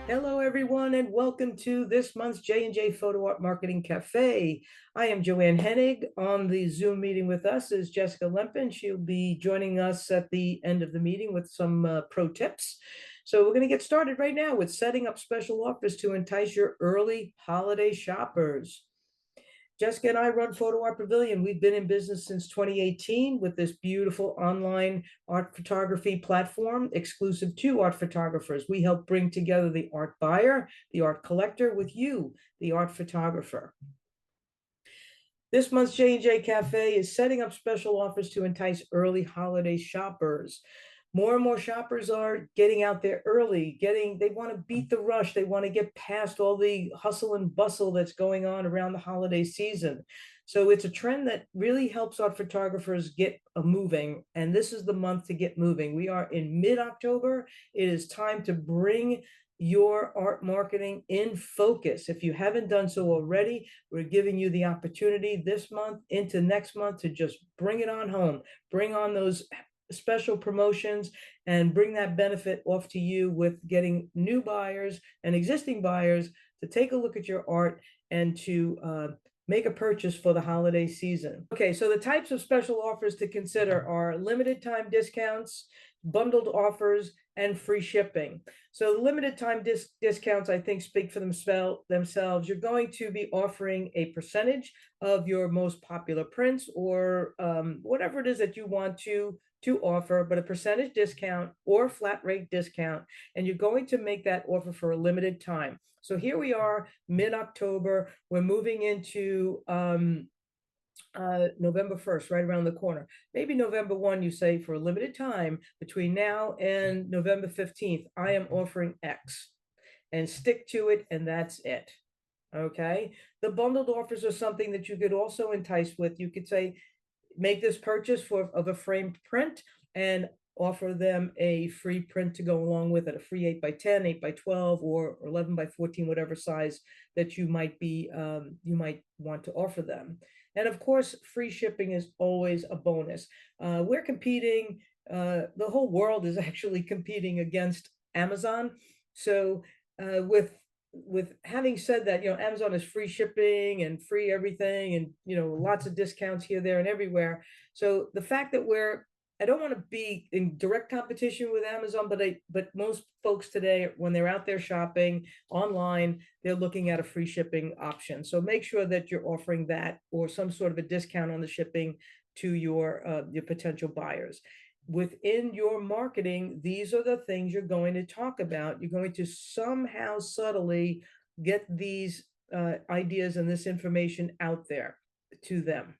Hello, everyone, and welcome to this month's J J Photo Art Marketing Cafe. I am Joanne Henig. On the Zoom meeting with us is Jessica Lempin. She'll be joining us at the end of the meeting with some pro tips. So we're going to get started right now with setting up special offers to entice your early holiday shoppers. Jessica and I run Photo Art Pavilion. We've been in business since 2018 with this beautiful online art photography platform exclusive to art photographers. We help bring together the art buyer, the art collector with you, the art photographer. This month's J Café is setting up special offers to entice early holiday shoppers. More and more shoppers are getting out there early, they want to beat the rush. They want to get past all the hustle and bustle that's going on around the holiday season. So it's a trend that really helps our photographers get moving. And this is the month to get moving. We are in mid-October. It is time to bring your art marketing in focus. If you haven't done so already, we're giving you the opportunity this month into next month to just bring it on home, bring on those special promotions and bring that benefit off to you with getting new buyers and existing buyers to take a look at your art and to make a purchase for the holiday season. Okay, so the types of special offers to consider are limited time discounts, bundled offers, and free shipping. So the limited time discounts, I think, speak for themselves. You're going to be offering a percentage of your most popular prints or whatever it is that you want to offer, but a percentage discount or flat rate discount, and you're going to make that offer for a limited time. So here we are, mid-October. We're moving into November 1st, right around the corner. Maybe November 1, you say, for a limited time between now and November 15th, I am offering X, and stick to it, and that's it. Okay. The bundled offers are something that you could also entice with. You could say, make this purchase of a framed print and offer them a free print to go along with it, a free 8x10, 8x12, or 11x14, whatever size that you might want to offer them. And of course, free shipping is always a bonus. We're competing, the whole world is actually competing against Amazon. So with having said that, Amazon is free shipping and free everything, and lots of discounts here, there, and everywhere. So the fact that I don't want to be in direct competition with Amazon, but most folks today, when they're out there shopping online, they're looking at a free shipping option. So make sure that you're offering that or some sort of a discount on the shipping to your potential buyers. Within your marketing, these are the things you're going to talk about. You're going to somehow subtly get these ideas and this information out there to them.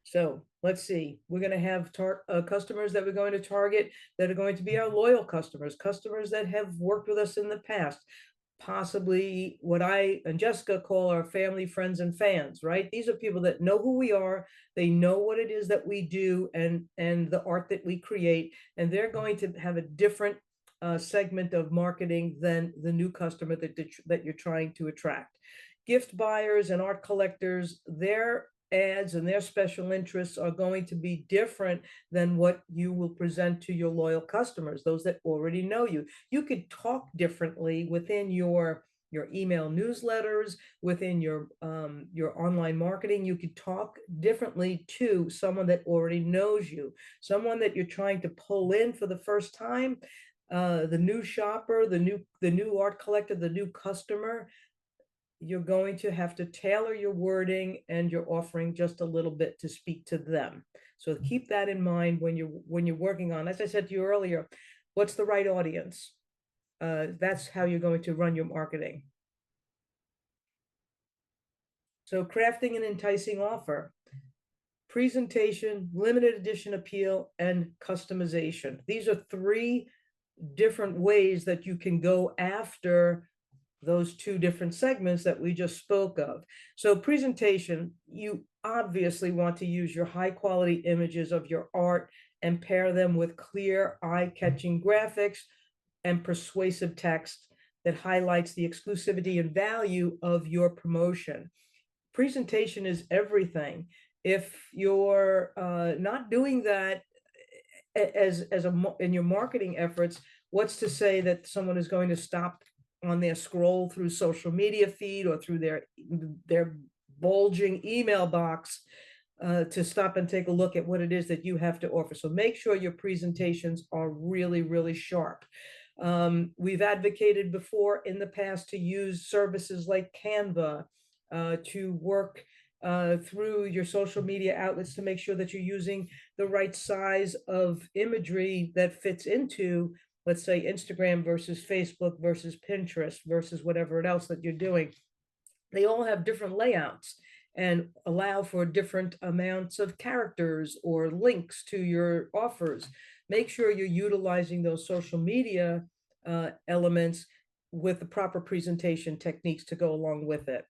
So let's see, we're going to have customers that we're going to target that are going to be our loyal customers, customers that have worked with us in the past, possibly what I and Jessica call our family, friends, and fans, right? These are people that know who we are, they know what it is that we do and the art that we create, and they're going to have a different segment of marketing than the new customer that you're trying to attract. Gift buyers and art collectors, their ads and their special interests are going to be different than what you will present to your loyal customers, those that already know you. You could talk differently within your email newsletters, within your online marketing. You could talk differently to someone that already knows you, someone that you're trying to pull in for the first time, the new shopper, the new art collector, the new customer. You're going to have to tailor your wording and your offering just a little bit to speak to them. So keep that in mind when you're working on, as I said to you earlier, what's the right audience? That's how you're going to run your marketing. So crafting an enticing offer, presentation, limited edition appeal, and customization. These are three different ways that you can go after those two different segments that we just spoke of. So presentation, you obviously want to use your high quality images of your art and pair them with clear, eye-catching graphics and persuasive text that highlights the exclusivity and value of your promotion. Presentation is everything. If you're not doing that in your marketing efforts, What's to say that someone is going to stop on their scroll through social media feed or through their bulging email box to stop and take a look at what it is that you have to offer. So make sure your presentations are really, really sharp. We've advocated before in the past to use services like Canva to work through your social media outlets to make sure that you're using the right size of imagery that fits into, let's say, Instagram versus Facebook versus Pinterest versus whatever else that you're doing. They all have different layouts and allow for different amounts of characters or links to your offers. Make sure you're utilizing those social media elements with the proper presentation techniques to go along with it.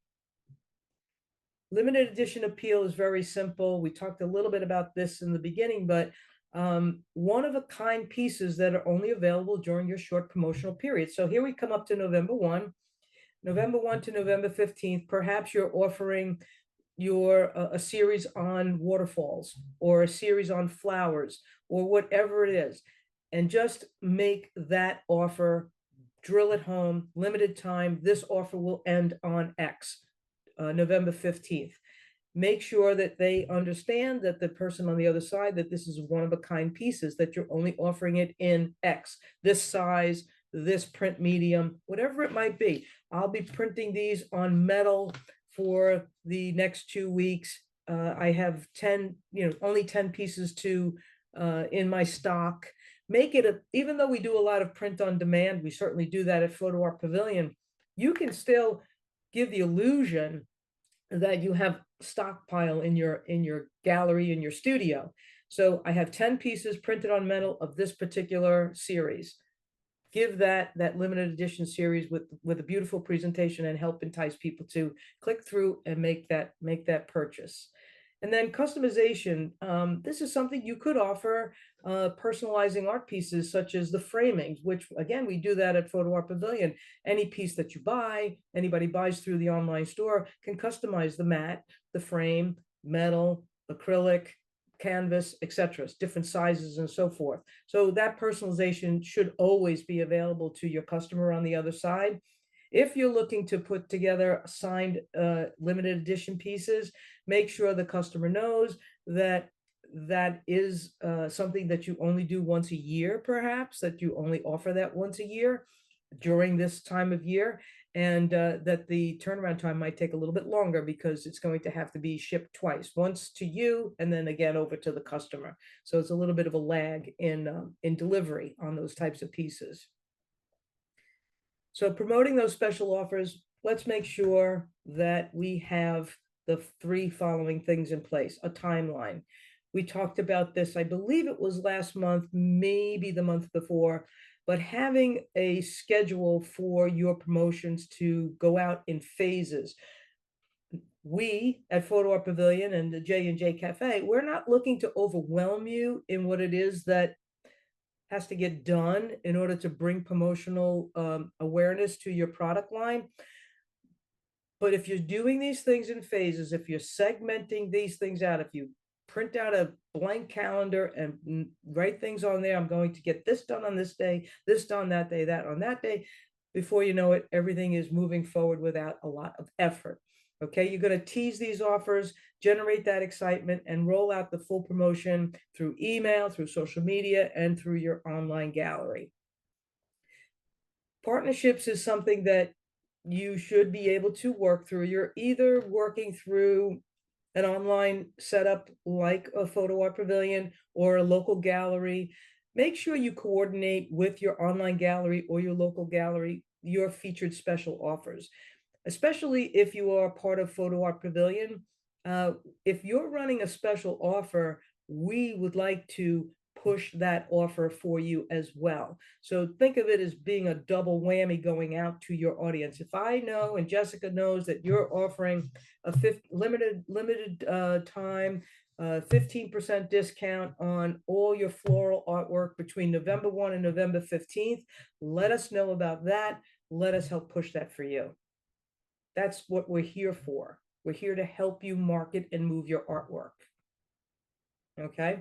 Limited edition appeal is very simple. We talked a little bit about this in the beginning, but one of a kind pieces that are only available during your short promotional period. So here we come up to November 1 to November 15th. Perhaps you're offering a series on waterfalls or a series on flowers or whatever it is, and just make that offer, drill it home, limited time. This offer will end on X, November 15th. Make sure that they understand, that the person on the other side, that this is one of a kind pieces, that you're only offering it in X, this size, this print medium, whatever it might be. I'll be printing these on metal for the next 2 weeks. I have 10, only 10 pieces in my stock. Make it even though we do a lot of print on demand, we certainly do that at Photo Art Pavilion, you can still give the illusion that you have stockpile in your gallery, in your studio. So I have 10 pieces printed on metal of this particular series. Give that limited edition series with a beautiful presentation and help entice people to click through and make that purchase. And then customization. This is something you could offer, personalizing art pieces such as the framings, which again, we do that at Photo Art Pavilion. Any piece that you buy, anybody buys through the online store, can customize the mat, the frame, metal, acrylic, canvas, etc., different sizes and so forth. So that personalization should always be available to your customer on the other side. If you're looking to put together signed limited edition pieces, make sure the customer knows that that is something that you only do once a year, perhaps, that you only offer that once a year during this time of year, and that the turnaround time might take a little bit longer because it's going to have to be shipped twice, once to you and then again over to the customer. So it's a little bit of a lag in delivery on those types of pieces. So promoting those special offers, let's make sure that we have the 3 following things in place: a timeline. We talked about this, I believe it was last month, maybe the month before, but having a schedule for your promotions to go out in phases. We at Photo Art Pavilion and the J J Café, we're not looking to overwhelm you in what it is that has to get done in order to bring promotional awareness to your product line. But if you're doing these things in phases, if you're segmenting these things out, if you print out a blank calendar and write things on there, I'm going to get this done on this day, this done that day, that on that day, before you know it, everything is moving forward without a lot of effort. Okay, you're going to tease these offers, generate that excitement, and roll out the full promotion through email, through social media, and through your online gallery. Partnerships is something that you should be able to work through. You're either working through an online setup like a Photo Art Pavilion or a local gallery. Make sure you coordinate with your online gallery or your local gallery your featured special offers, especially if you are part of Photo Art Pavilion. If you're running a special offer, we would like to push that offer for you as well. So think of it as being a double whammy going out to your audience. If I know and Jessica knows that you're offering a limited time 15% discount on all your floral artwork between November 1 and November 15th, let us know about that. Let us help push that for you. That's what we're here for. We're here to help you market and move your artwork. Okay?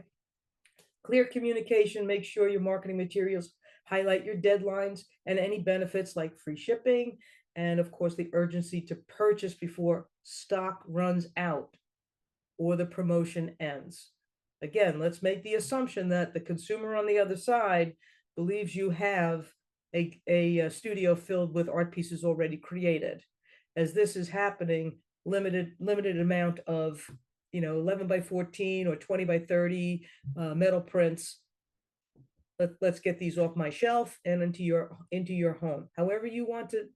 Clear communication. Make sure your marketing materials Highlight your deadlines and any benefits like free shipping, and of course, the urgency to purchase before stock runs out or the promotion ends. Again, let's make the assumption that the consumer on the other side believes you have a studio filled with art pieces already created. As this is happening, limited amount of 11 by 14 or 20 by 30 metal prints. Let's get these off my shelf and into your home. However you want to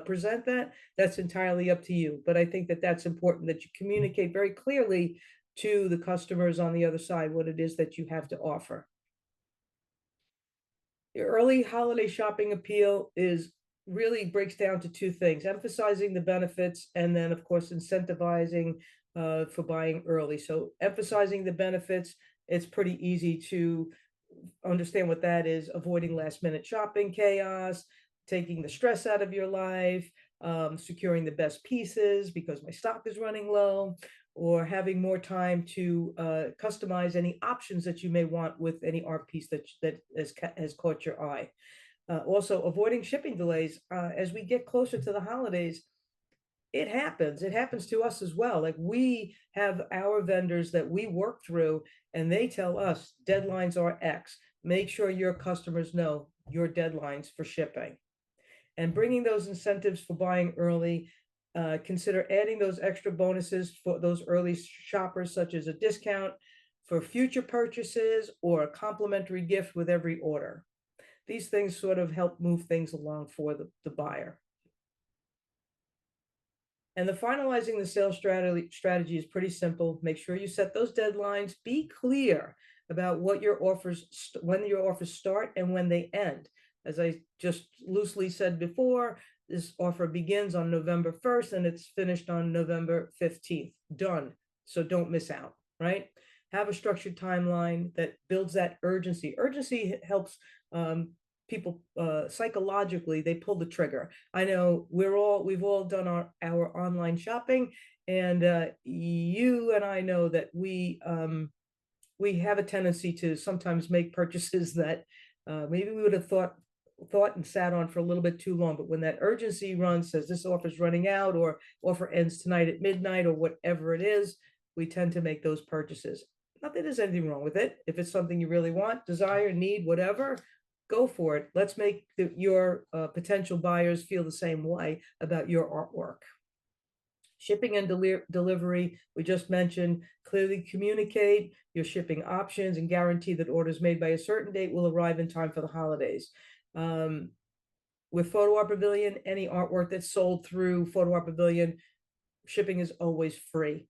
present that, that's entirely up to you. But I think that that's important, that you communicate very clearly to the customers on the other side what it is that you have to offer. The early holiday shopping appeal is really breaks down to two things: emphasizing the benefits, and then of course incentivizing for buying early. So emphasizing the benefits, it's pretty easy to understand what that is: avoiding last minute shopping chaos, taking the stress out of your life, securing the best pieces because my stock is running low, or having more time to customize any options that you may want with any art piece that has caught your eye. Also, avoiding shipping delays. As we get closer to the holidays, it happens. It happens to us as well. Like, we have our vendors that we work through, and they tell us deadlines are X. Make sure your customers know your deadlines for shipping. And bringing those incentives for buying early, consider adding those extra bonuses for those early shoppers, such as a discount for future purchases or a complimentary gift with every order. These things sort of help move things along for the buyer. And the finalizing the sales strategy is pretty simple. Make sure you set those deadlines. Be clear about what your offers, when your offers start and when they end. As I just loosely said before, this offer begins on November 1st and it's finished on November 15th. Done. So don't miss out, right? Have a structured timeline that builds that urgency. Urgency helps people psychologically. They pull the trigger. I know we've all done our online shopping, and you and I know that we have a tendency to sometimes make purchases that maybe we would have thought and sat on for a little bit too long. But when that urgency run says this offer is running out, or offer ends tonight at midnight, or whatever it is, we tend to make those purchases. Not that there's anything wrong with it. If it's something you really want, desire, need, whatever, go for it. Let's make your potential buyers feel the same way about your artwork. Shipping and delivery, we just mentioned. Clearly communicate your shipping options and guarantee that orders made by a certain date will arrive in time for the holidays. With Photo Art Pavilion, any artwork that's sold through Photo Art Pavilion, shipping is always free.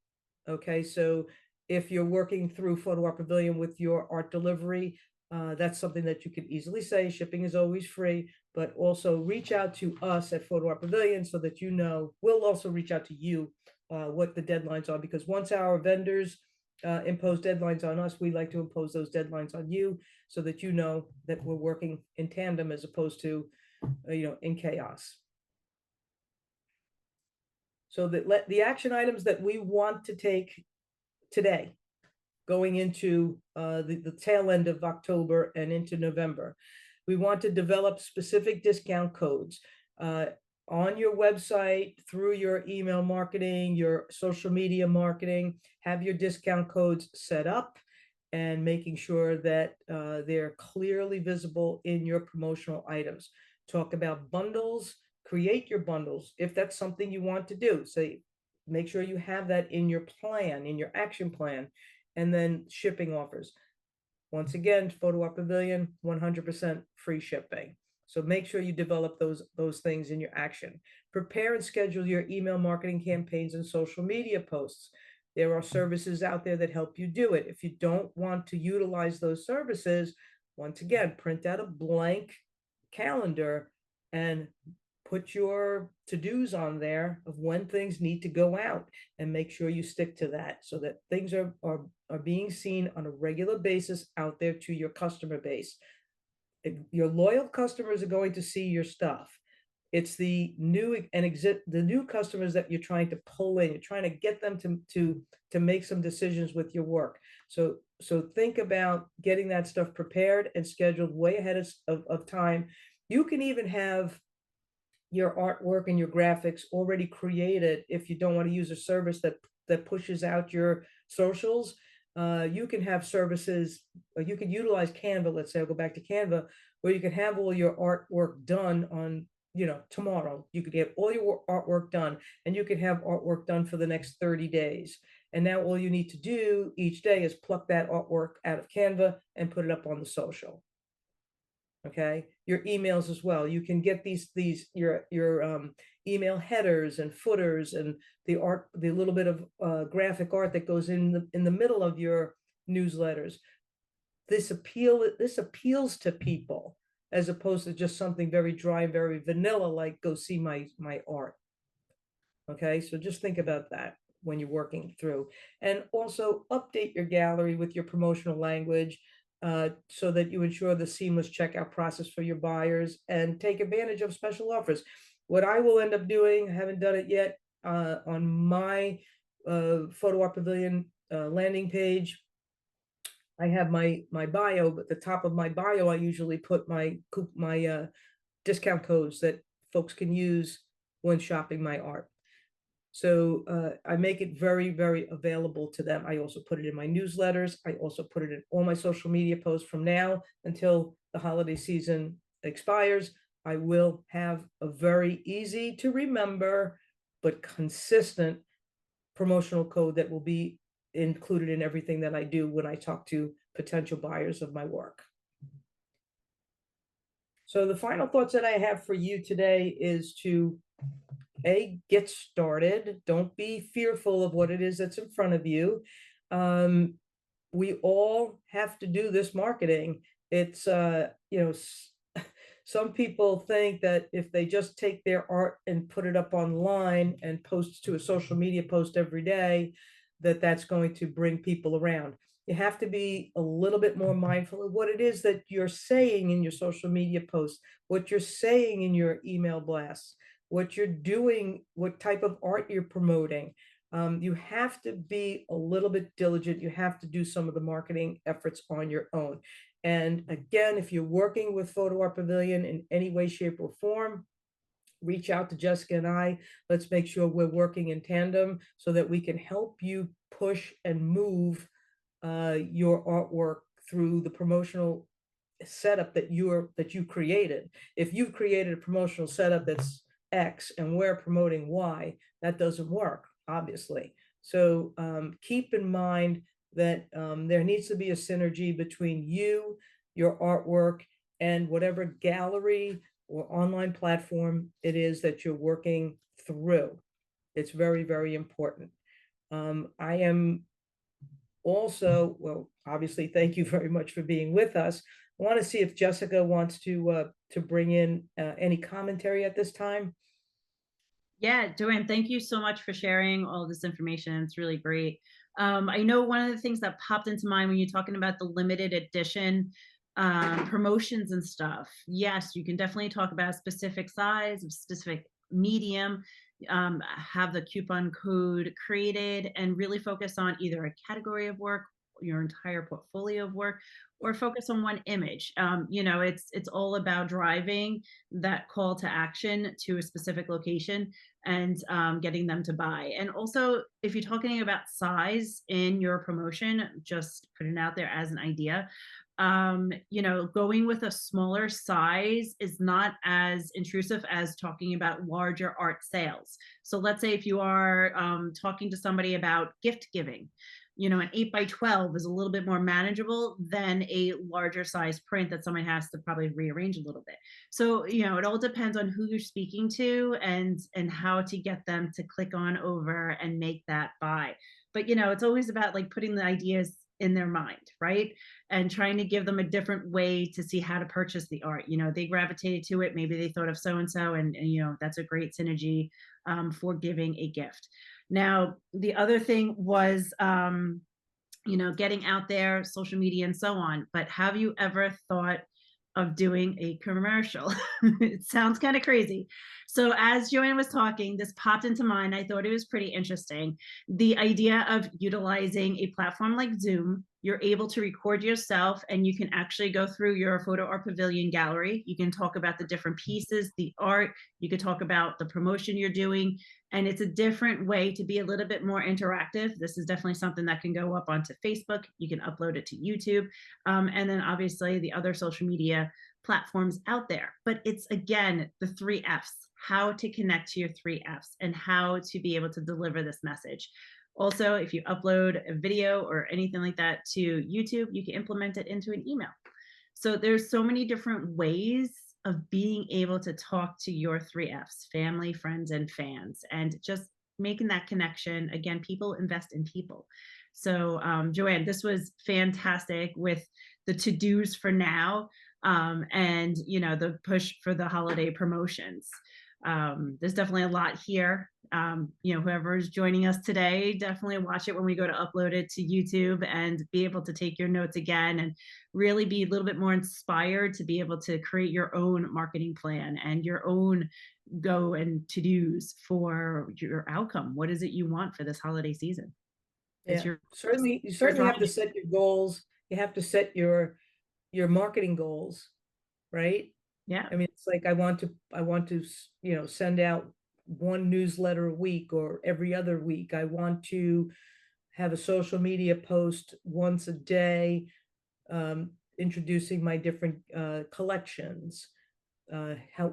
Okay, so if you're working through Photo Art Pavilion with your art delivery, that's something that you could easily say. Shipping is always free, but also reach out to us at Photo Art Pavilion so that we'll also reach out to you what the deadlines are, because once our vendors impose deadlines on us, we like to impose those deadlines on you so that you know that we're working in tandem as opposed to in chaos. So the action items that we want to take today, going into the tail end of October and into November. We want to develop specific discount codes on your website, through your email marketing, your social media marketing. Have your discount codes set up and making sure that they're clearly visible in your promotional items. Talk about bundles. Create your bundles if that's something you want to do. Say, make sure you have that in your plan, in your action plan. And then shipping offers. Once again, Photo Art Pavilion, 100% free shipping. So make sure you develop those things in your action. Prepare and schedule your email marketing campaigns and social media posts. There are services out there that help you do it. If you don't want to utilize those services, once again, print out a blank calendar and put your to-dos on there of when things need to go out, and make sure you stick to that so that things are being seen on a regular basis out there to your customer base. Your loyal customers are going to see your stuff. It's the new customers that you're trying to pull in. You're trying to get them to make some decisions with your work. So So think about getting that stuff prepared and scheduled way ahead of time. You can even have your artwork and your graphics already created if you don't want to use a service that pushes out your socials. You can have services, you can utilize Canva. Let's say I'll go back to Canva, where you can have all your artwork done on, tomorrow. You could get all your artwork done, and you can have artwork done for the next 30 days. And now all you need to do each day is pluck that artwork out of Canva and put it up on the social. Okay, your emails as well. You can get your email headers and footers and the little bit of graphic art that goes in the middle of your newsletters. This appeals to people, as opposed to just something very dry and very vanilla, like go see my art. Okay, so just think about that when you're working through, and also update your gallery with your promotional language, so that you ensure the seamless checkout process for your buyers, and take advantage of special offers. What I will end up doing, I haven't done it yet, on my Photo Art Pavilion landing page, I have my bio, but the top of my bio, I usually put my discount codes that folks can use when shopping my art. So I make it very, very available to them. I also put it in my newsletters. I also put it in all my social media posts from now until the holiday season expires. I will have a very easy to remember, but consistent promotional code that will be included in everything that I do when I talk to potential buyers of my work. So the final thoughts that I have for you today is to get started. Don't be fearful of what it is that's in front of you. We all have to do this marketing. It's some people think that if they just take their art and put it up online and post to a social media post every day, that that's going to bring people around. You have to be a little bit more mindful of what it is that you're saying in your social media posts, what you're saying in your email blasts, what you're doing, what type of art you're promoting. You have to be a little bit diligent. You have to do some of the marketing efforts on your own. And again, if you're working with Photo Art Pavilion in any way, shape, or form, reach out to Jessica and I. Let's make sure we're working in tandem so that we can help you push and move your artwork through the promotional setup that you created. If you've created a promotional setup that's X and we're promoting Y, that doesn't work, obviously. So keep in mind that there needs to be a synergy between you, your artwork, and whatever gallery or online platform it is that you're working through. It's very, very important. I am also, well, obviously, thank you very much for being with us. I want to see if Jessica wants to bring in any commentary at this time. Yeah, Joanne, thank you so much for sharing all this information. It's really great. I know one of the things that popped into mind when you're talking about the limited edition promotions and stuff. Yes, you can definitely talk about a specific size, a specific medium, have the coupon code created, and really focus on either a category of work, your entire portfolio of work, or focus on one image. It's all about driving that call to action to a specific location and getting them to buy. And also, if you're talking about size in your promotion, just put it out there as an idea. Going with a smaller size is not as intrusive as talking about larger art sales. So let's say if you are talking to somebody about gift giving, an 8x12 is a little bit more manageable than a larger size print that someone has to probably rearrange a little bit. So, it all depends on who you're speaking to and how to get them to click on over and make that buy. But, it's always about like putting the ideas in their mind, right? And trying to give them a different way to see how to purchase the art. They gravitated to it. Maybe they thought of so-and-so, and that's a great synergy for giving a gift. Now, the other thing was, getting out there, social media and so on. But have you ever thought of doing a commercial? It sounds kind of crazy. So as Joanne was talking, this popped into mind. I thought it was pretty interesting. The idea of utilizing a platform like Zoom, you're able to record yourself and you can actually go through your photo art pavilion gallery. You can talk about the different pieces, the art, you could talk about the promotion you're doing, and it's a different way to be a little bit more interactive. This is definitely something that can go up onto Facebook. You can upload it to YouTube, and then obviously the other social media platforms out there. But it's again the 3 F's, how to connect to your 3 F's and how to be able to deliver this message. Also, if you upload a video or anything like that to YouTube, you can implement it into an email. So there's so many different ways of being able to talk to your 3 F's, family, friends, and fans, and just making that connection. Again, people invest in people. So Joanne, this was fantastic with the to-dos for now, and the push for the holiday promotions. There's definitely a lot here. Whoever's joining us today, definitely watch it when we go to upload it to YouTube and be able to take your notes again and really be a little bit more inspired to be able to create your own marketing plan and your own go and to-dos for your outcome. What is it you want for this holiday season? It's Yeah, your certainly, you certainly have to set your goals. You have to set your marketing goals, right? yeah. I mean, it's like I want to, send out one newsletter a week or every other week. I want to have a social media post once a day, introducing my different collections.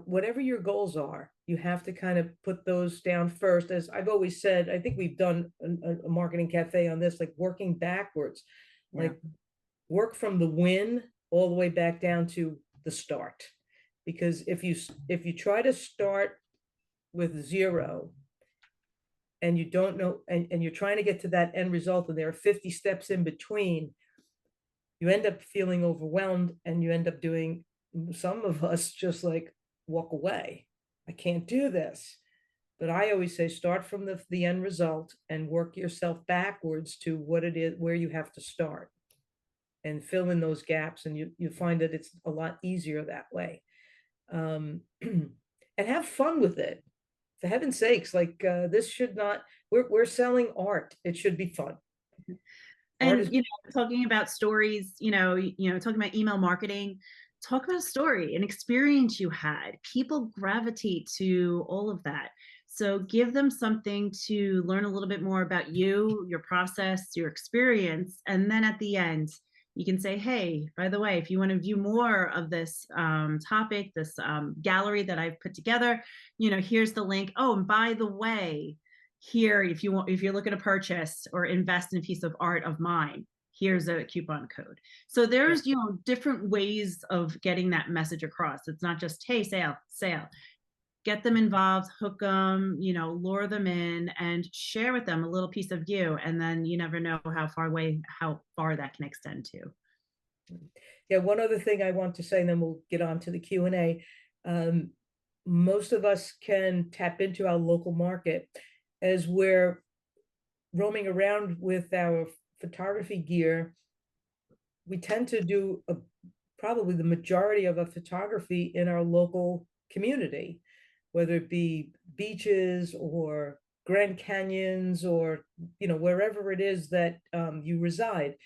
Whatever your goals are, you have to kind of put those down first. As I've always said, I think we've done a marketing cafe on this, like working backwards, Yeah. like work from the win all the way back down to the start. Because if you try to start with 0 and you don't know, and you're trying to get to that end result and there are 50 steps in between, you end up feeling overwhelmed and you end up doing, some of us just like walk away. I can't do this. But I always say start from the end result and work yourself backwards to what it is, where you have to start, and fill in those gaps, and you find that it's a lot easier that way. And have fun with it. For heaven's sakes, like this should not, we're selling art. It should be fun. Art is, And talking about stories, talking about email marketing, talk about a story, an experience you had. People gravitate to all of that. So give them something to learn a little bit more about you, your process, your experience, and then at the end you can say, hey, by the way, if you want to view more of this topic, this gallery that I've put together, here's the link. Oh, and by the way, here, if you're looking to purchase or invest in a piece of art of mine, here's a coupon code. So there's different ways of getting that message across. It's not just, hey, sale. Get them involved, hook them, lure them in, and share with them a little piece of you. And then you never know how far that can extend to. Yeah, one other thing I want to say, and then we'll get on to the Q&A. Most of us can tap into our local market as we're roaming around with our photography gear. We tend to do probably the majority of our photography in our local community, whether it be beaches or Grand Canyons or wherever it is that you reside.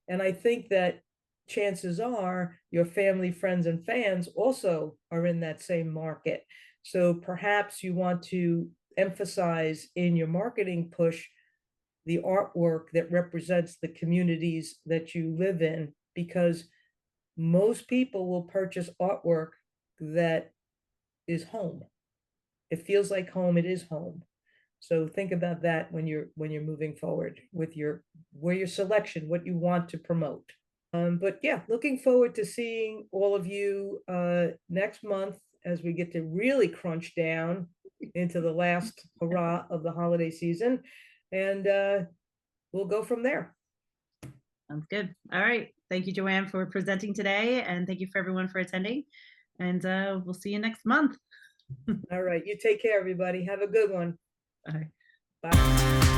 And I think that chances are your family, friends, and fans also are in that same market. So perhaps you want to emphasize in your marketing push the artwork that represents the communities that you live in, because most people will purchase artwork that is home. It feels like home. It is home. So think about that when you're moving forward with your selection, what you want to promote. But yeah, looking forward to seeing all of you next month as we get to really crunch down into the last hurrah of the holiday season, and we'll go from there. Sounds good. All right. Thank you, Joanne, for presenting today, and thank you for everyone for attending. And we'll see you next month. All right. You take care, everybody. Have a good one. Bye. Bye.